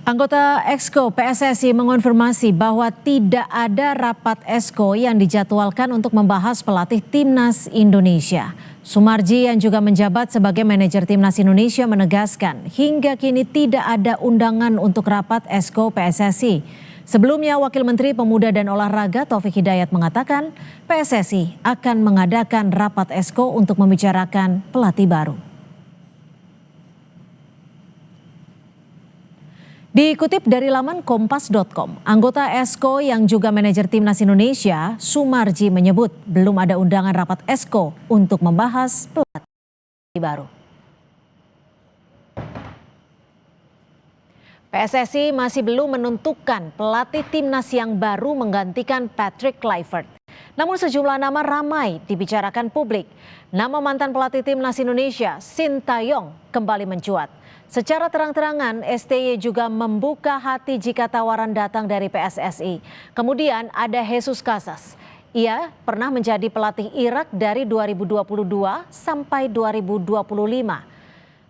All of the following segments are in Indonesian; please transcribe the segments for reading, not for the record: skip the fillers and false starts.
Anggota Exco PSSI mengonfirmasi bahwa tidak ada rapat Exco yang dijadwalkan untuk membahas pelatih Timnas Indonesia. Sumarji yang juga menjabat sebagai manajer Timnas Indonesia menegaskan hingga kini tidak ada undangan untuk rapat Exco PSSI. Sebelumnya Wakil Menteri Pemuda dan Olahraga Taufik Hidayat mengatakan PSSI akan mengadakan rapat Exco untuk membicarakan pelatih baru. Dikutip dari laman kompas.com, anggota Exco yang juga manajer Timnas Indonesia, Sumarji menyebut belum ada undangan rapat Exco untuk membahas pelatih baru. PSSI masih belum menentukan pelatih Timnas yang baru menggantikan Patrick Kluivert. Namun sejumlah nama ramai dibicarakan publik. Nama mantan pelatih Timnas Indonesia, Sintayong, kembali mencuat. Secara terang-terangan, STY juga membuka hati jika tawaran datang dari PSSI. Kemudian ada Jesus Casas. Ia pernah menjadi pelatih Irak dari 2022 sampai 2025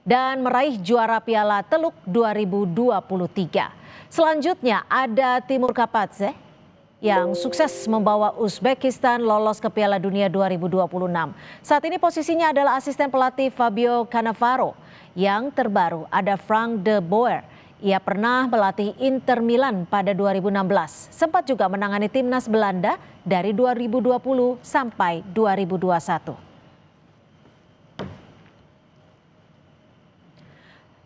dan meraih juara Piala Teluk 2023. Selanjutnya ada Timur Kapadze yang sukses membawa Uzbekistan lolos ke Piala Dunia 2026. Saat ini posisinya adalah asisten pelatih Fabio Cannavaro. Yang terbaru ada Frank de Boer. Ia pernah melatih Inter Milan pada 2016. Sempat juga menangani timnas Belanda dari 2020 sampai 2021.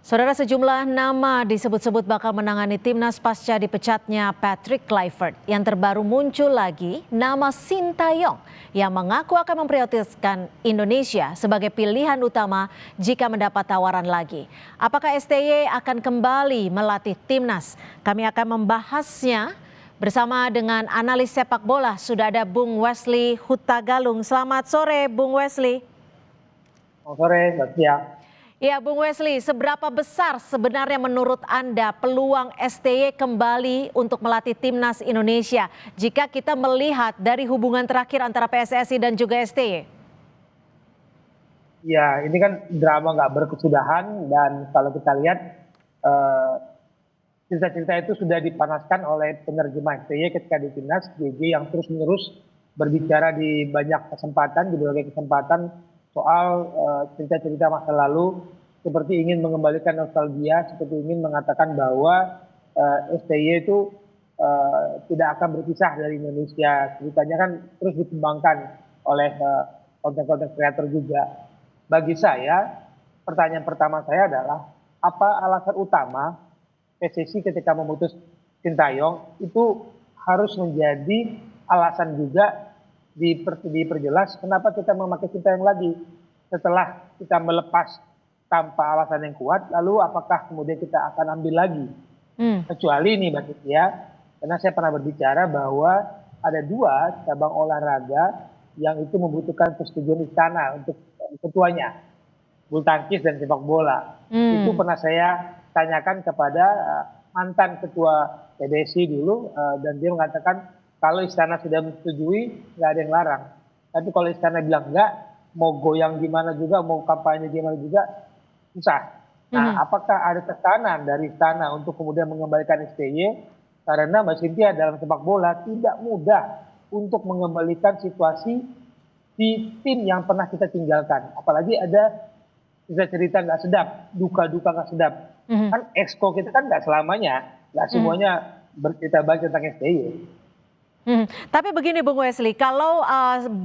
Saudara, sejumlah nama disebut-sebut bakal menangani timnas pasca dipecatnya Patrick Kluivert. Yang terbaru muncul lagi nama Sintayong yang mengaku akan memprioritaskan Indonesia sebagai pilihan utama jika mendapat tawaran lagi. Apakah STY akan kembali melatih timnas? Kami akan membahasnya bersama dengan analis sepak bola. Sudah ada Bung Wesley Hutagalung. Selamat sore Bung Wesley. Selamat sore, Mbak Tia. Ya, Bung Wesley, seberapa besar sebenarnya menurut Anda peluang STY kembali untuk melatih timnas Indonesia jika kita melihat dari hubungan terakhir antara PSSI dan juga STY? Ya, ini kan drama nggak berkesudahan dan kalau kita lihat cerita-cerita itu sudah dipanaskan oleh penerjemah STY ketika di timnas JJ yang terus-menerus berbicara di banyak kesempatan, di berbagai kesempatan soal cerita-cerita masa lalu, seperti ingin mengembalikan nostalgia, seperti ingin mengatakan bahwa STY itu tidak akan berpisah dari Indonesia. Ceritanya kan terus dikembangkan oleh konten-konten kreator juga. Bagi saya, pertanyaan pertama saya adalah apa alasan utama PSSI ketika memutus Sintayong itu harus menjadi alasan juga diperjelas kenapa kita memakai Sintayong lagi setelah kita melepas tanpa alasan yang kuat, lalu apakah kemudian kita akan ambil lagi? Kecuali ini Mbak Tia, karena saya pernah berbicara bahwa ada 2 cabang olahraga yang itu membutuhkan persetujuan istana untuk ketuanya, bulu tangkis dan sepak bola. Itu pernah saya tanyakan kepada mantan ketua PBSI dulu dan dia mengatakan kalau istana sudah menyetujui, nggak ada yang larang. Tapi kalau istana bilang enggak, mau goyang gimana juga, mau kampanye gimana juga, susah. Nah, apakah ada tekanan dari istana untuk kemudian mengembalikan STY? Karena Mbak Cynthia dalam sepak bola tidak mudah untuk mengembalikan situasi di tim yang pernah kita tinggalkan. Apalagi ada cerita-cerita nggak sedap, duka-duka nggak sedap. Kan Exco kita kan nggak selamanya, nggak semuanya bercerita baik tentang STY. Tapi begini Bung Wesley, kalau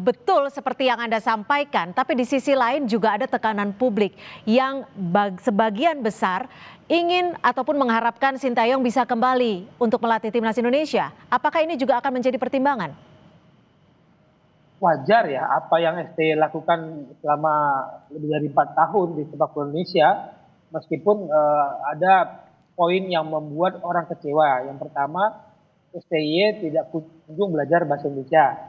betul seperti yang Anda sampaikan, tapi di sisi lain juga ada tekanan publik yang sebagian besar ingin ataupun mengharapkan Sintayong bisa kembali untuk melatih timnas Indonesia. Apakah ini juga akan menjadi pertimbangan? Wajar ya apa yang STY lakukan selama lebih dari 4 tahun di sepak bola Indonesia, meskipun ada poin yang membuat orang kecewa. Yang pertama, STY tidak kunjung belajar bahasa Indonesia.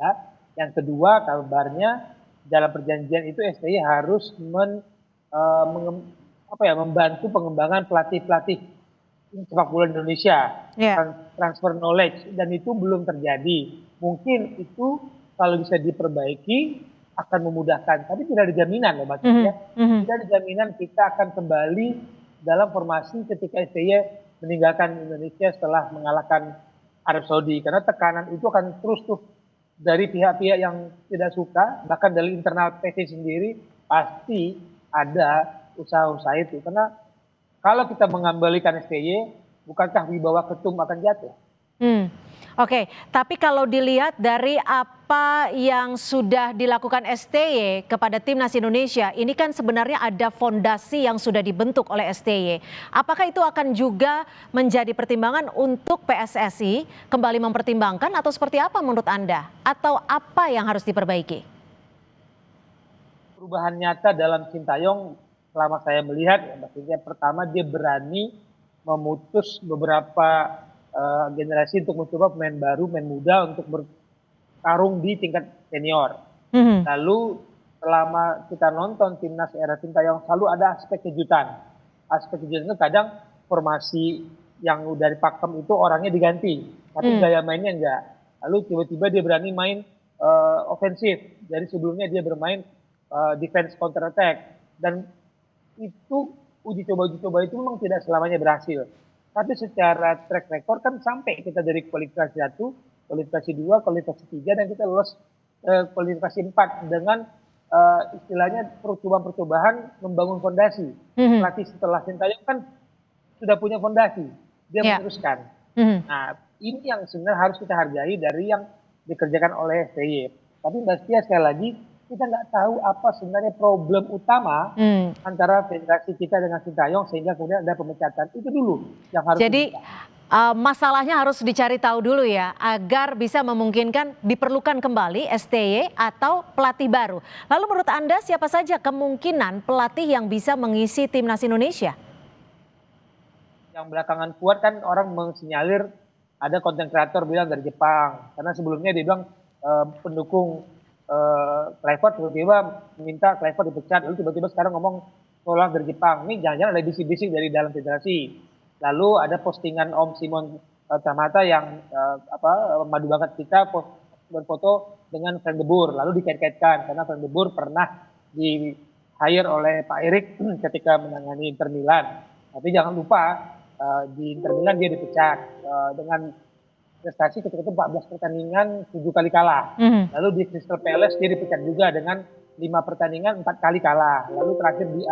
Ya. Yang kedua, kabarnya dalam perjanjian itu STY harus membantu pengembangan pelatih-pelatih sepak bola Indonesia, transfer knowledge, dan itu belum terjadi. Mungkin itu kalau bisa diperbaiki akan memudahkan, tapi tidak ada jaminan loh Mbak. Tidak ada jaminan kita akan kembali dalam formasi ketika STY meninggalkan Indonesia setelah mengalahkan Arab Saudi. Karena tekanan itu akan terus tuh dari pihak-pihak yang tidak suka, bahkan dari internal PSSI sendiri pasti ada usaha-usaha itu. Karena kalau kita mengembalikan STY, bukankah wibawa ketum akan jatuh? Hmm, oke. Tapi kalau dilihat dari apa yang sudah dilakukan STY kepada Timnas Indonesia, ini kan sebenarnya ada fondasi yang sudah dibentuk oleh STY. Apakah itu akan juga menjadi pertimbangan untuk PSSI kembali mempertimbangkan atau seperti apa menurut Anda? Atau apa yang harus diperbaiki? Perubahan nyata dalam Sintayong selama saya melihat, ya, maksudnya pertama dia berani memutus beberapa generasi untuk mencoba pemain baru, pemain muda untuk bertarung di tingkat senior. Mhm. Lalu selama kita nonton timnas era Sintayong selalu ada aspek kejutan. Aspek kejutan itu kadang formasi yang udah dipakem itu orangnya diganti, tapi gaya mainnya enggak. Lalu tiba-tiba dia berani main ofensif. Dari sebelumnya dia bermain defense counter attack, dan itu uji coba itu memang tidak selamanya berhasil. Tapi secara track record kan sampai kita dari kualifikasi 1, kualifikasi 2, kualifikasi 3, dan kita lolos kualifikasi 4 dengan istilahnya percobaan-percobaan membangun fondasi. Mhm. Pelatih setelah Sintayong kan sudah punya fondasi, dia Ya. meneruskan. Mhm. Nah, ini yang sebenarnya harus kita hargai dari yang dikerjakan oleh STY. Tapi Mbak Setia, sekali lagi, kita nggak tahu apa sebenarnya problem utama Hmm. antara federasi kita dengan Sintayong sehingga kemudian ada pemecatan. Itu dulu yang harus Jadi dibuka. masalahnya harus dicari tahu dulu ya, agar bisa memungkinkan diperlukan kembali STY atau pelatih baru. Lalu menurut Anda siapa saja kemungkinan pelatih yang bisa mengisi timnas Indonesia? Yang belakangan kuat kan orang mensinyalir ada konten kreator bilang dari Jepang. Karena sebelumnya dia bilang pendukung Clifford tiba-tiba minta Clifford dipecat. Lalu tiba-tiba sekarang ngomong tolak dari Jepang. Ini jangan-jangan ada bisik-bisik dari dalam federasi. Lalu ada postingan Om Simon Tamata yang madu bakat kita berfoto dengan Frank de Boer. Lalu dikait-kaitkan karena Frank de Boer pernah di hire oleh Pak Erik ketika menangani Inter Milan. Tapi jangan lupa di Inter Milan dia dipecat dengan prestasi ketika itu 14 pertandingan 7 kali kalah. Mhm. Lalu di Crystal Palace dia dipecat juga dengan 5 pertandingan 4 kali kalah. Lalu terakhir di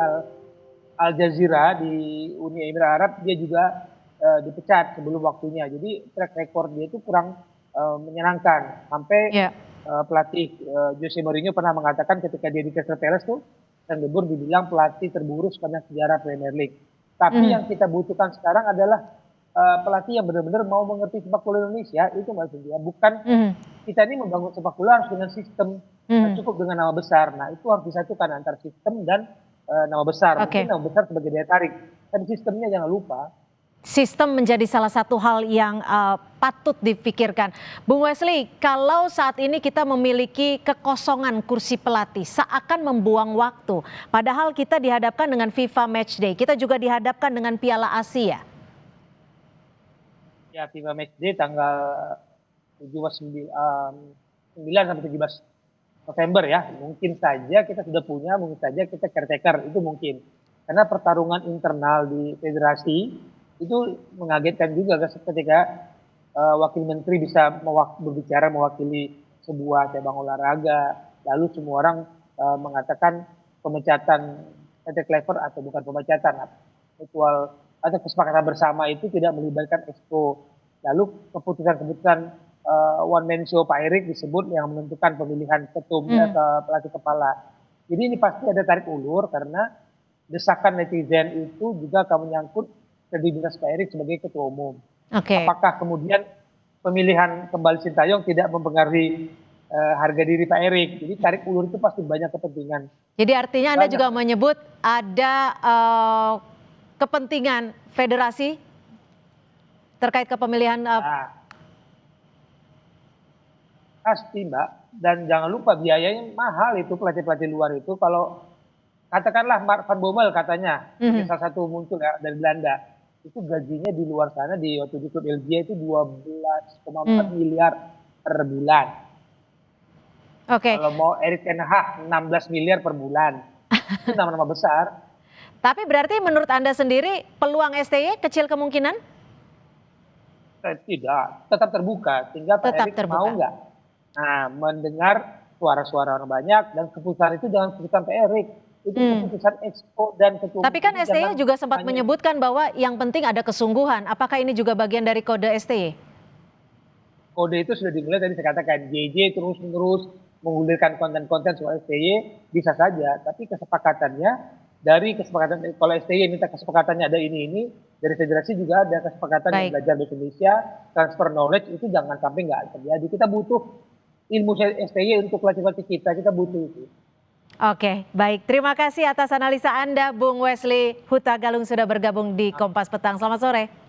Al Jazeera di Uni Emirat Arab dia juga dipecat sebelum waktunya. Jadi track record dia itu kurang menyenangkan. Sampai Ya. pelatih Jose Mourinho pernah mengatakan ketika dia di Crystal Palace tuh, Frank de Boer dibilang pelatih terburuk sepanjang sejarah Premier League. Tapi yang kita butuhkan sekarang adalah pelatih yang benar-benar mau mengerti sepak bola Indonesia, itu Mbak Cynthia. Bukan Mhm. kita ini membangun sepak bola harus dengan sistem, cukup dengan nama besar. Nah, itu harus disatukan antara sistem dan nama besar. Oke. Mungkin nama besar sebagai daya tarik, tapi sistemnya jangan lupa. Sistem menjadi salah satu hal yang patut dipikirkan. Bung Wesley, kalau saat ini kita memiliki kekosongan kursi pelatih, seakan membuang waktu. Padahal kita dihadapkan dengan FIFA Matchday, kita juga dihadapkan dengan Piala Asia. Ya, FIFA Matchday tanggal 9 sampai 17 November ya. Mungkin saja kita sudah punya, mungkin saja kita caretaker, itu mungkin. Karena pertarungan internal di federasi itu mengagetkan juga ketika wakil menteri bisa berbicara mewakili sebuah cabang olahraga, lalu semua orang mengatakan pemecatan Patrick Kluivert atau bukan pemecatan, mutual atau kesepakatan bersama itu tidak melibatkan Exco. Lalu keputusan-keputusan one man show Pak Erik disebut yang menentukan pemilihan ketumnya ke pelatih kepala. Jadi ini pasti ada tarik ulur karena desakan netizen itu juga akan menyangkut kredibilitas Pak Erik sebagai ketua umum. Oke. Apakah kemudian pemilihan kembali Sintayong tidak mempengaruhi harga diri Pak Erik? Jadi tarik ulur itu pasti banyak kepentingan. Jadi artinya Anda Banyak. juga menyebut ada kepentingan federasi terkait kepemilihan. Nah, pasti Mbak, dan jangan lupa biayanya mahal itu pelatih-pelatih luar itu. Kalau katakanlah Mark van Bommel katanya, salah satu muncul ya dari Belanda, itu gajinya di luar sana di waktu di klub LJ itu 12,4 miliar per bulan. Oke. Kalau mau Erik ten Hag 16 miliar per bulan. Itu nama-nama besar. Tapi berarti menurut Anda sendiri peluang STY kecil kemungkinan? Tidak, tetap terbuka sehingga Pak Tetap Erik mau terbuka. nggak mendengar suara-suara orang banyak, dan keputusan itu jangan keputusan Pak Erik, itu Hmm. keputusan Exco dan ketua umum Tapi kan ini STY jangan juga sempat hanya menyebutkan bahwa yang penting ada kesungguhan. Apakah ini juga bagian dari kode STY? kode itu sudah dimulai tadi saya katakan, JJ terus-menerus menggulirkan konten-konten soal STY bisa saja, tapi kesepakatannya dari kesepakatan kalau STY minta kesepakatannya ada ini, dari federasi juga ada kesepakatan yang Baik. belajar bahasa Indonesia, transfer knowledge itu jangan sampai nggak terjadi. Kita butuh ilmu STY untuk latih-latih kita butuh itu. Oke, baik. Terima kasih atas analisa Anda, Bung Wesley Huta Galung sudah bergabung di Kompas Petang. Selamat sore.